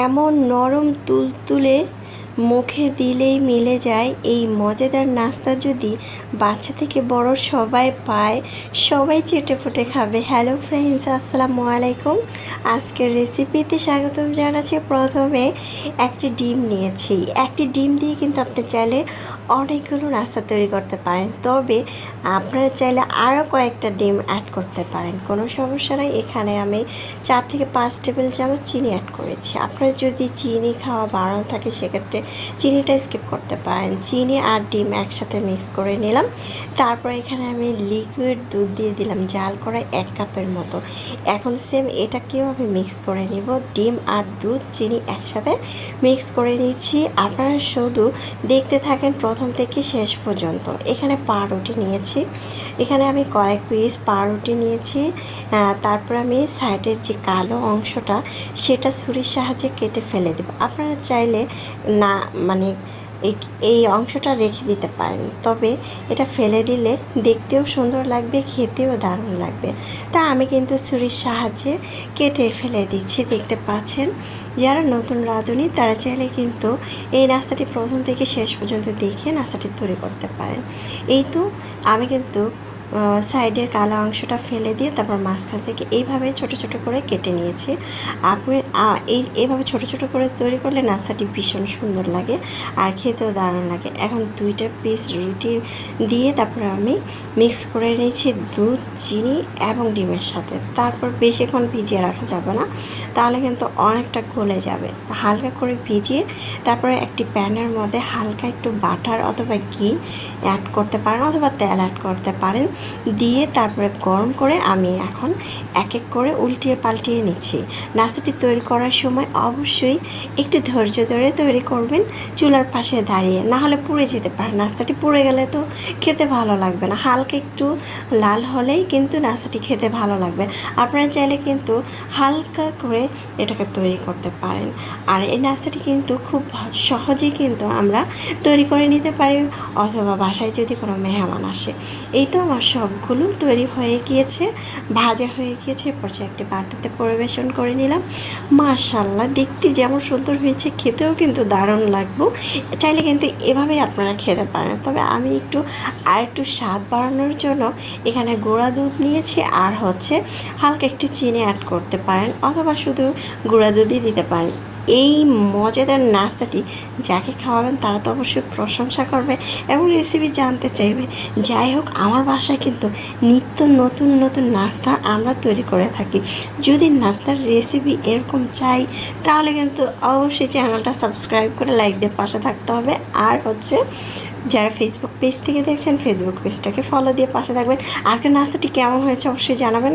এমন নরম তুলতুলে মুখে দিলেই মিলে যায় এই মজাদার নাস্তা যদি বাচ্চা থেকে বড় সবাই পায়, সবাই চেটেপুটে খাবে। হ্যালো ফ্রেন্ডস, আসসালামু আলাইকুম। আজকের রেসিপিতে স্বাগতম জানাচ্ছি। প্রথমে একটি ডিম নিয়েছি। একটি ডিম দিয়ে কিন্তু আপনি চাইলে অনেকগুলো নাস্তা তৈরি করতে পারেন, তবে আপনারা চাইলে আরও কয়েকটা ডিম অ্যাড করতে পারেন, কোনো সমস্যা নাই। এখানে আমি 4 থেকে 5 টেবিল চামচ চিনি অ্যাড করেছি। আপনার যদি চিনি খাওয়া বাড়ানো থাকে সেক্ষেত্রে চিনিটা স্কিপ করতে পারেন। চিনি আর ডিম একসাথে মিক্স করে নিলাম। তারপর এখানে আমি লিকুইড দুধ দিয়ে দিলাম জাল করা 1 কাপের মতো। এখন সেম এটাকেও আমি মিক্স করে নিব। ডিম আর দুধ চিনি একসাথে মিক্স করে নিচ্ছি। আপনারা শুধু দেখতে থাকেন প্রথম থেকে শেষ পর্যন্ত। এখানে পাউরুটি নিয়েছি, এখানে আমি কয়েক পিস পাউরুটি নিয়েছি। তারপর আমি সাইডের যে কালো অংশটা সেটা ছুরির সাহায্যে কেটে ফেলে দেব। আপনারা চাইলে না এই অংশটা রেখে দিতে পারেন, তবে এটা ফেলে দিলে দেখতেও সুন্দর লাগবে, খেতেও দারুণ লাগবে। তা আমি কিন্তু ছুরির সাহায্যে কেটে ফেলে দিচ্ছি, দেখতে পাচ্ছেন। যারা নতুন রাঁধুনি তারা চাইলে কিন্তু এই নাস্তাটি প্রথম থেকে শেষ পর্যন্ত দেখে নাস্তাটি তৈরি করতে পারেন। এই তো আমি কিন্তু সাইডের কালো অংশটা ফেলে দিয়ে তারপর মাঝখান থেকে এইভাবে ছোট ছোট করে কেটে নিয়েছি। আপনি এইভাবে ছোট ছোট করে তৈরি করলে নাস্তাটি ভীষণ সুন্দর লাগে আর খেতেও দারুণ লাগে। এখন 2টা পিস রুটি দিয়ে তারপরে আমি মিক্স করে নিয়েছি দুধ, চিনি এবং ডিমের সাথে। তারপর বেশিক্ষণ ভিজিয়ে রাখা যাবে না, তাহলে কিন্তু অনেকটা গলে যাবে। হালকা করে ভিজিয়ে তারপরে একটি প্যানের মধ্যে হালকা একটু বাটার অথবা ঘি অ্যাড করতে পারেন অথবা তেল অ্যাড করতে পারেন, দিয়ে তারপরে গরম করে আমি এখন এক এক করে উল্টিয়ে পাল্টিয়ে নিচ্ছি। নাস্তাটি তৈরি করার সময় অবশ্যই একটু ধৈর্য ধরে তৈরি করবেন, চুলার পাশে দাঁড়িয়ে, না হলে পুড়ে যেতে পারে। নাস্তাটি পুড়ে গেলে তো খেতে ভালো লাগবে না। হালকা একটু লাল হলেই কিন্তু নাস্তাটি খেতে ভালো লাগবে। আপনারা চাইলে কিন্তু হালকা করে এটাকে তৈরি করতে পারেন। আর এই নাস্তাটি কিন্তু খুব সহজেই কিন্তু আমরা তৈরি করে নিতে পারি, অথবা বাসায় যদি কোনো মেহমান আসে। এই তো আমার সবগুলো তৈরি হয়ে গিয়েছে, ভাজা হয়ে গিয়েছে। পরে একটি বাটিতে পরিবেশন করে নিলাম। মাশাআল্লাহ, দেখতে যেমন সুন্দর হয়েছে খেতেও কিন্তু দারুণ লাগবে। চাইলে কিন্তু এভাবেই আপনারা খেতে পারেন, তবে আমি একটু স্বাদ বাড়ানোর জন্য এখানে গুঁড়া দুধ নিয়েছি আর হালকা একটু চিনি অ্যাড করতে পারেন, অথবা শুধু গুঁড়া দুধই দিতে পারেন। এই মজাদার নাস্তাটি যাকে খাওয়াবেন তারা তো অবশ্যই প্রশংসা করবে এবং রেসিপি জানতে চাইবে। যাই হোক, আমার বাসায় কিন্তু নিত্য নতুন নতুন নাস্তা আমরা তৈরি করে থাকি। যদি নাস্তার রেসিপি এরকম চাই তাহলে কিন্তু অবশ্যই চ্যানেলটা সাবস্ক্রাইব করে লাইক দিয়ে পাশে থাকতে হবে। আর যারা ফেসবুক পেজ থেকে দেখছেন ফেসবুক পেজটাকে ফলো দিয়ে পাশে থাকবেন। আজকের নাস্তাটি কেমন হয়েছে অবশ্যই জানাবেন।